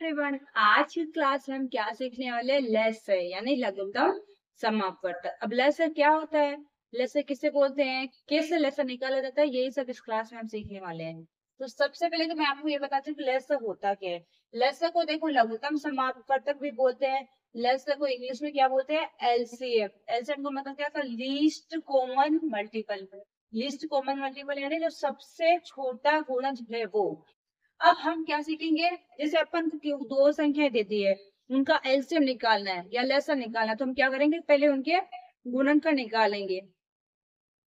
Everyone, आज की class में हम क्या सीखने वाले हैं? लेस है यानी लघुत्तम समापवर्तक। अब लेस क्या होता है, लेस किसे बोलते हैं, कैसे लेस निकाला जाता है, यही सब इस क्लास में हम सीखने वाले हैं। तो सबसे पहले तो मैं आपको ये बताती हूँ कि लेस होता क्या है। लेस को देखो लघुत्तम समापवर्तक भी बोलते हैं। लेस को इंग्लिश में क्या बोलते हैं? एलसीएम। एलसीएम का मतलब क्या था? Least common multiple. Least common multiple यानी जो सबसे छोटा गुणज है वो। अब हम क्या सीखेंगे, जैसे अपन को दो संख्याएं देती है, उनका एलसीएम निकालना है या लेसर निकालना है, तो हम क्या करेंगे, पहले उनके गुणनखंड निकालेंगे,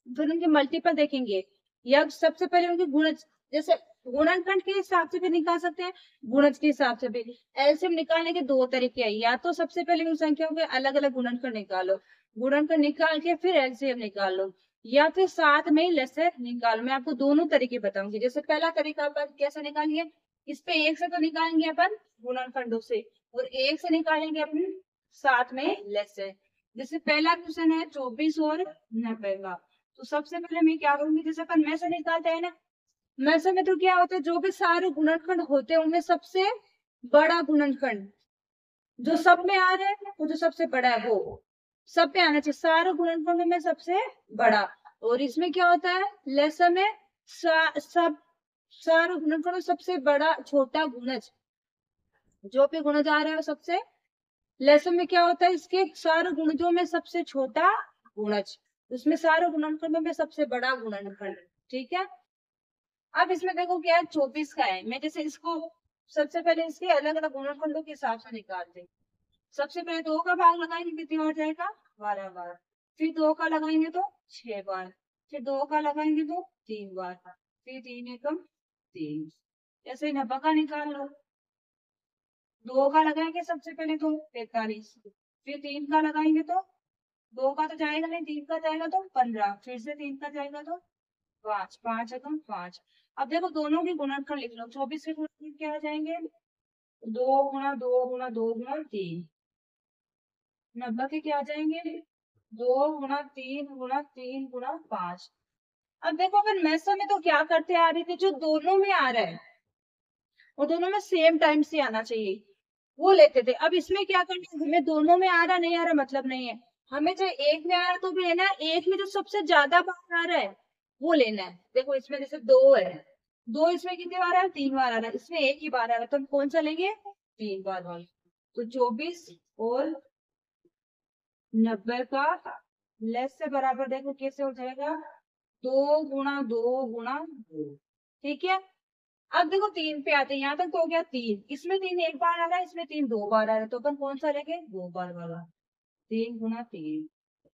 फिर उनके मल्टीपल देखेंगे, या सबसे पहले उनके गुणज, जैसे गुणनखंड के हिसाब से भी निकाल सकते हैं, गुणज के हिसाब से भी। एलसीएम निकालने के दो तरीके हैं, या तो सबसे पहले उन संख्याओं के अलग अलग गुणनखंड निकालो, गुणनखंड निकाल के फिर एलसीएम निकालो, या फिर साथ में ही लेसर निकालो। मैं आपको दोनों तरीके बताऊंगी। जैसे पहला तरीका अपन कैसे निकालेंगे, इस पे एक से तो निकालेंगे अपन गुणनखंडों से, और एक से निकालेंगे अपन साथ में लेसर। जैसे पहला क्वेश्चन है 24 और 90 का, तो सबसे पहले मैं क्या करूंगी, जैसे अपन में से निकालते हैं ना, में से में तो क्या होता है, जो भी सारे गुणनखंड होते हैं उनमें सबसे बड़ा गुणनखंड जो सब में आ रहा है, वो जो सबसे बड़ा है वो सब पे आना चाहिए, सारे गुणनखंडों में सबसे बड़ा। और इसमें क्या होता है, लेसर में सब सारे गुणनखंडों में सबसे बड़ा छोटा गुणज, जो भी गुणज आ रहा है वो सबसे। लेसर में क्या होता है, इसके सारे गुणजों में सबसे छोटा गुणज, उसमें सारे गुणनखंडों में सबसे बड़ा गुणनखंड। ठीक है। अब इसमें देखो क्या है, 24 का है, मैं जैसे इसको सबसे पहले इसके अलग अलग गुणनखंडों के हिसाब से निकालते हैं। सबसे पहले 2 का भाग लगाएंगे, कितनी हो जाएगा, 12 बार। फिर 2 का लगाएंगे तो 6 बार। फिर 2 का लगाएंगे तो 3 बार। फिर 3 एकम 3। जैसे 90 का निकाल लो, 2 का लगाएंगे सबसे पहले तो 45। फिर 3 का लगाएंगे तो 2 का तो जाएगा नहीं, 3 का जाएगा तो 15। फिर से 3 का जाएगा तो 5। 5 एकम 5। अब देखो दोनों के गुणनखंड लिख लो, 24 के गुणनखंड क्या आ जाएंगे, 2 गुणा 2 गुणा 2 गुणा 3। 90 के क्या आ जाएंगे, 2 गुणा 3 गुणा 3 गुणा 5। अब देखो अपन मैथ्स में तो क्या करते आ रहे थे, जो दोनों में आ रहा है और दोनों में सेम टाइम से आना चाहिए वो लेते थे। अब इसमें क्या करना है, हमें दोनों में आ रहा नहीं आ रहा मतलब नहीं है, हमें चाहे एक में आ रहा तो भी लेना है, एक में जो सबसे ज्यादा बार आ रहा है वो लेना है। देखो इसमें जैसे 2 है, 2 इसमें कितनी बार आ रहा है, 3 बार आ रहा है, इसमें एक ही बार आ रहा है, तो हम कौन सा लेंगे, 3 बार वाला। तो 24 और 90 का लेस से बराबर देखो कैसे हो जाएगा, 2 गुणा 2 गुणा 2। ठीक है। अब देखो 3 पे आते हैं, यहाँ तक तो हो गया 3, इसमें 3 एक बार आ रहा है, इसमें 3 2 बार आ रहा है, तो अपन कौन सा लेंगे, 2 बार वाला। 3 गुणा 3।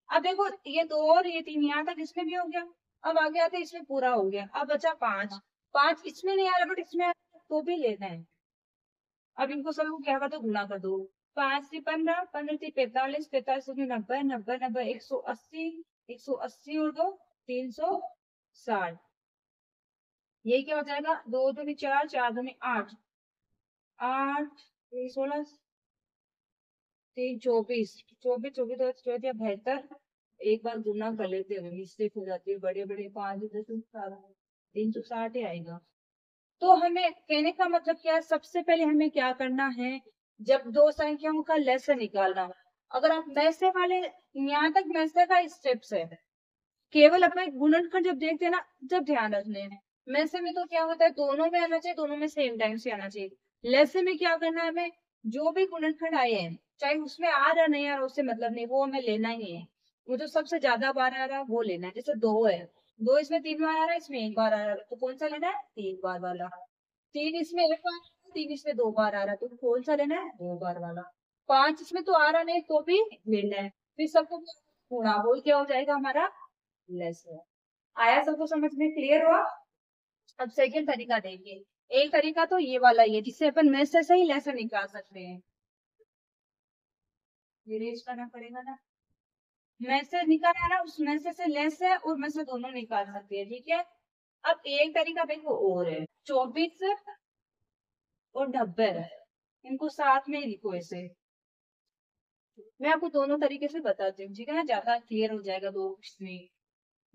अब देखो ये 2 और ये 3 यहाँ तक इसमें भी हो गया। अब आगे आते हैं, इसमें पूरा हो गया, अब बचा 5। 5 इसमें नहीं आ रहा बट इसमें आ रहा है, तो भी लेना है। अब इनको सबको क्या कर दो, गुणा कर दो। 5 से 15, 15 से 45, 45 से 90, 90 180, 180 और 2 360। यही क्या हो जाएगा, 2 दूनी 4, 4 दूनी 8, 8 16, 3 24, 24 24 24 72। एक बार गुना कर लेते हैं, मिस्टेक हो जाती है, बड़े बड़े 5 360 ही आएगा। तो हमें कहने का मतलब क्या है, सबसे पहले हमें क्या करना है, जब दो संख्याओं का लेस निकालना हो, अगर आप मैसे वाले, यहाँ तक मैसे का स्टेप्स है, केवल अपने गुणनखंड जब देखते हैं ना, जब ध्यान रखने हैं। मैसे में तो क्या होता है, दोनों में आना चाहिए, दोनों में सेम टाइम से आना चाहिए। लेसे में क्या करना है, हमें जो भी गुणनखंड आए हैं, चाहे उसमें आ रहा नहीं आ रहा उससे मतलब नहीं, वो हमें लेना ही है। वो जो सबसे ज्यादा बार आ रहा है वो लेना है। जैसे 2 है, 2 इसमें 3 बार आ रहा है, इसमें एक बार आ रहा है, तो कौन सा लेना है, 3 बार वाला। 3 इसमें एक बार, 3 इसमें 2 बार आ रहा है, तो कौन सा लेना है, 2 बार वाला। 5 इसमें तो आ रहा नहीं तो भी लेना है। फिर सबको गुणा, वो क्या हो जाएगा हमारा, लेस है। आया सबको समझ में, क्लियर हुआ। अब सेकंड तरीका देखिए। एक तरीका तो ये वाला ही है, जिससे अपन में से ही लेसन निकाल सकते हैं। इरेज करना पड़ेगा ना, में से निकालना है ना, उस में से लेस है और में से दोनों निकाल सकते हैं। ठीक है। अब एक तरीका देखो और है, 24 और 90, इनको साथ में ही लिखो ऐसे। मैं आपको दोनों तरीके से बताती हूँ, ठीक है ना, ज्यादा क्लियर हो जाएगा दो में।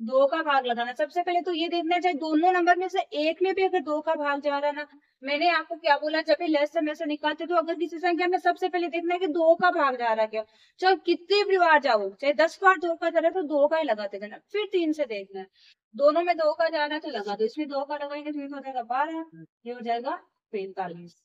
दो का भाग लगाना। सबसे पहले तो ये देखना चाहिए दोनों नंबर में से एक में भी अगर दो का भाग जा रहा है ना, मैंने आपको क्या बोला, जब भी लेस में से निकालते तो अगर किसी संख्या में सबसे पहले देखना है कि दो का भाग जा रहा है क्या। चाहे कितनी भी बार जाओ, चाहे 10 बार दो का जा रहा है तो दो का ही लगाते जाना। फिर 3 से देखना है, दोनों में दो का जा रहा है तो लगा दो, इसमें दो का लगाएंगे तो ये हो जाएगा 12, ये हो जाएगा 45।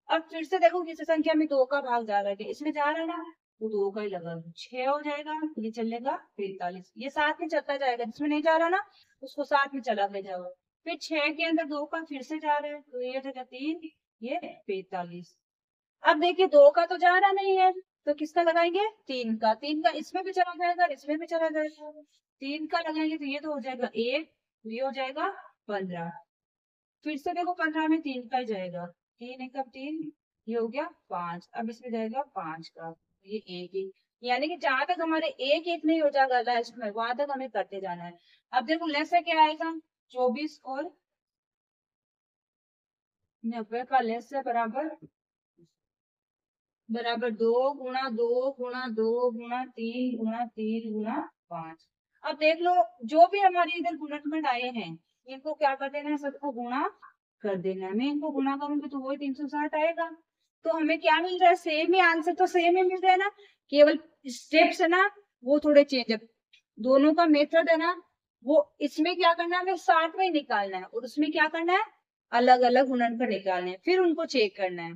अब फिर से देखो किसी संख्या में दो का भाग जा रहा है, इसमें जा रहा है ना, तो दो का ही लगा दो, 6 हो जाएगा, ये चलेगा 45। ये साथ में चलता जाएगा, जिसमें नहीं जा रहा ना उसको साथ में चला के जाओ। फिर 6 के अंदर दो का फिर से जा रहा है तो ये हो जाएगा 3, ये 45। अब देखिए दो का तो जा रहा नहीं है, तो किसका लगाएंगे, 3 का। 3 का इसमें भी चला जाएगा, इसमें भी चला जाएगा, 3 का लगाएंगे तो ये तो हो जाएगा 1, ये हो जाएगा 15। फिर से देखो 15 में 3 का ही जाएगा, 3 एक 3, ये हो गया 5। अब इसमें जाएगा 5 का, ये एक ही, यानी कि जहां तक हमारे एक एक नहीं हो जाएगा लास्ट में, वहां तक हमें करते जाना है। अब देखो लेस से क्या आएगा, 24 और 90 का लेस है बराबर बराबर 2 गुणा 2 गुणा 2 गुणा 3 गुणा 3 गुणा 5। अब देख लो जो भी हमारे इधर गुणनखंड आए हैं इनको क्या कर देना है, सबको गुणा कर देना है। मैं इनको गुणा करूंगी तो वही 360 आएगा। तो हमें क्या मिल रहा है, सेम ही आंसर तो सेम ही मिल रहा है ना, केवल स्टेप्स है ना वो थोड़े चेंज है। दोनों का मेथड है ना वो, इसमें क्या करना है हमें साथ में ही निकालना है और उसमें क्या करना है अलग अलग गुणनखंड निकालने हैं, फिर उनको चेक करना है।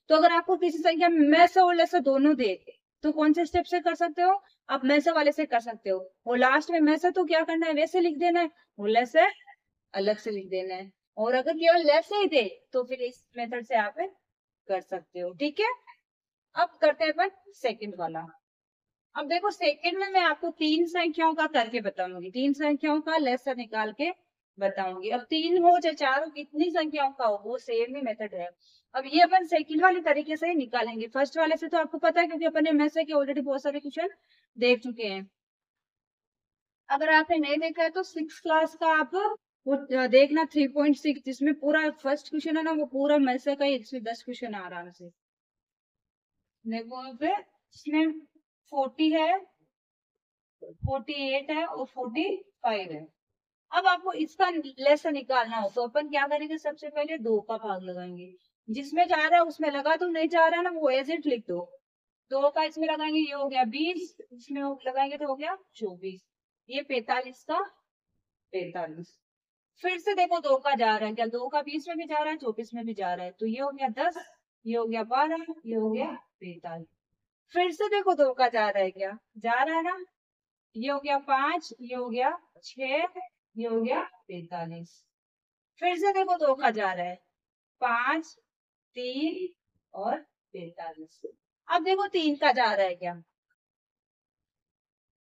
तो अगर आपको किसी संख्या में मैस और लेस दोनों दे तो कौन से स्टेप से कर सकते हो, आप मैस वाले से कर सकते हो। और लास्ट में मैस है तो क्या करना है वैसे लिख देना है, और लेस है अलग से लिख देना है। और अगर केवल लेस ही दे तो फिर इस मेथड से आप कर सकते हो। ठीक है, अब करते हैं अपन सेकंड वाला। अब देखो सेकंड में मैं आपको 3 संख्याओं का करके बताऊंगी, 3 संख्याओं का लेस निकाल के बताऊंगी। अब 3 हो चाहे 4 हो, कितनी संख्याओं का हो वो सेम ही मेथड है। अब ये अपन सेकंड वाले तरीके से ही निकालेंगे, फर्स्ट वाले से तो आपको पता है क्योंकि अपन ने मैथ के ऑलरेडी बहुत सारे क्वेश्चन देख चुके हैं। अगर आपने नहीं देखा है तो 6 क्लास का आप वो देखना 3.6, जिसमें पूरा फर्स्ट क्वेश्चन है ना वो पूरा मैथ का ही, इसमें 10 क्वेश्चन आराम से देखो। वहां पे इसमें 40 है, 48 है और 45 है। अब आपको इसका लेसन निकालना हो तो अपन क्या करेंगे, सबसे पहले 2 का भाग लगाएंगे, जिसमें जा रहा है उसमें लगा दो, नहीं जा रहा है ना वो एज इट लिख दो। 2 का इसमें लगाएंगे ये हो गया 20, इसमें लगाएंगे तो हो गया 24, ये 45 का 45। फिर से देखो 2 का जा रहा है क्या, 2 का 20 में भी जा रहा है 24 में भी जा रहा है, तो ये हो गया 10, ये हो गया 12, ये हो गया 45। फिर से देखो 2 का जा रहा है क्या, जा रहा है ना, ये हो गया 5, ये हो गया 6, ये हो गया 45। फिर से देखो 2 का जा रहा है 5, 3 और 45। अब देखो 3 का जा रहा है क्या,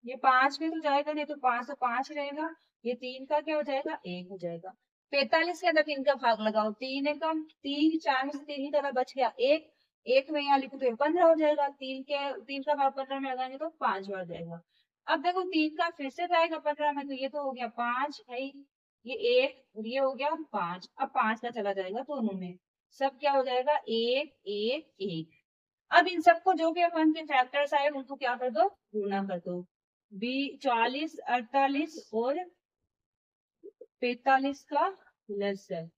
ये 5 में तो जाएगा नहीं तो 5 से 5 रहेगा, ये 3 का क्या हो जाएगा 1 हो जाएगा। 45 के अंदर 3 का भाग लगाओ, 3 एकम 3, 4 में से 3 ही तरह बच गया 1, 1 में यहाँ लिखो तो 15 हो जाएगा, 3 का भाग 15 में लगाएंगे तो 5 बार जाएगा। अब देखो 3 का फिर से जाएगा 15 में, तो ये तो हो गया 5 भाई, ये 1 और ये हो गया 5। अब 5 का चला जाएगा दोनों में, सब क्या हो जाएगा 1 1 1। अब इन सबको जो भी अपन के फैक्टर्स आए उनको क्या कर दो, गुना कर दो। 40 48 और 45 का लेस है,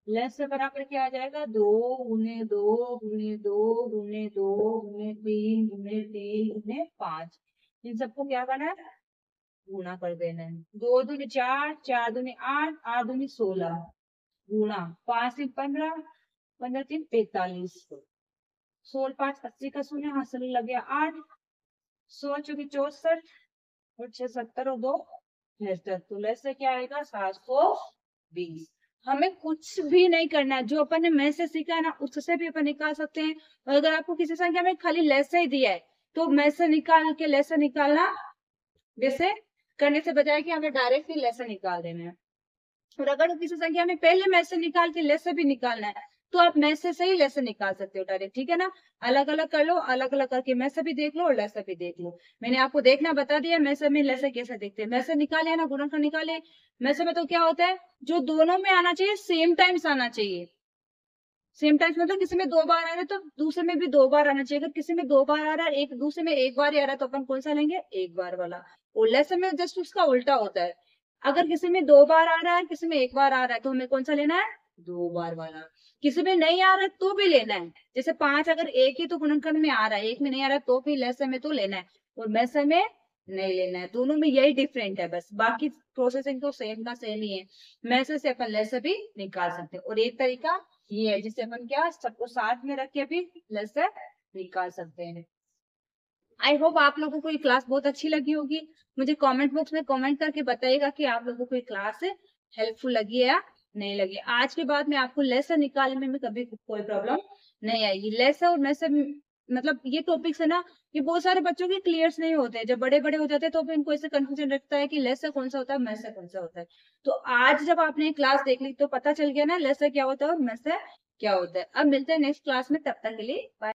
लेस से बराबर क्या आ जाएगा, 2 गुने 2 गुने 2 गुने 2 गुने 3 गुने 3 गुने 5। इन सबको क्या करना है, गुना कर देना है। 2 दूनी 4, 4 दूनी 8, 8 दूनी 16, गुना 5 3 15, 15 3 45, 16 5 80 का शून्य, हासिल लग गया 8, 16 चौकी 64 और 6 70 और 2 73, तो लेस से क्या आएगा 720। हमें कुछ भी नहीं करना है, जो अपन ने मैथ से सीखा है ना उससे भी अपन निकाल सकते हैं। और अगर आपको किसी संख्या में खाली लेस से ही दिया है तो मैथ से निकाल के लेस से निकालना वैसे करने से बजाय कि हमें डायरेक्ट ही लेस से निकाल देना है। और अगर किसी संख्या में पहले मैथ से निकाल के लेस से भी निकालना है तो आप मैथ से सही लेस से निकाल सकते हो डायरेक्ट, ठीक है ना। अलग अलग कर लो, अलग अलग करके मैथ से भी देख लो और लेस से भी देख लो। मैंने आपको देखना बता दिया मैथ से में लेस से कैसे देखते हैं। मैथ से निकाले ना गुणनखंड निकाले, मैथ से में तो क्या होता है जो दोनों में आना चाहिए सेम टाइम्स आना चाहिए। सेम टाइम्स मतलब किसी में 2 बार आ रहा है तो दूसरे में भी 2 बार आना चाहिए। अगर किसी में 2 बार आ रहा है, एक दूसरे में 1 बार ही आ रहा है तो अपन कौन सा लेंगे, 1 बार वाला। और लेसर में जस्ट उसका उल्टा होता है। अगर किसी में 2 बार आ रहा है, किसी में 1 बार आ रहा है, तो हमें कौन सा लेना है? 2 बार वाला। किसी में नहीं आ रहा है तो भी लेना है। जैसे 5 अगर एक ही तो गुणनखंड में आ रहा है, एक में नहीं आ रहा है तो भी लेसर में तो लेना है, और मेसर में नहीं लेना है। दोनों में यही डिफरेंट है बस, बाकी प्रोसेसिंग तो सेम का सेम ही है। मेसर से अपन लेसर भी निकाल सकते हैं। और एक तरीका ये है जिससे अपन क्या सबको साथ में रख के भी लेसर निकाल सकते हैं। आई होप आप लोगों को ये क्लास बहुत अच्छी लगी होगी। मुझे कमेंट बॉक्स में कमेंट करके बताइएगा कि आप लोगों को ये क्लास हेल्पफुल लगी है या नहीं लगी। आज के बाद में आपको लेसन निकालने में कभी कोई प्रॉब्लम नहीं आएगी। लेसन और मैसन मतलब ये टॉपिक्स है ना, ये बहुत सारे बच्चों के क्लियर नहीं होते हैं। जब बड़े बड़े हो जाते हैं तो फिर इनको ऐसे कंफ्यूजन रखता है कि लेसन कौन सा होता है, मैसन कौन सा होता है। तो आज जब आपने क्लास देख ली तो पता चल गया ना लेसन क्या होता है और मैसन क्या होता है। अब मिलते हैं नेक्स्ट क्लास में, तब तक के लिए बाय।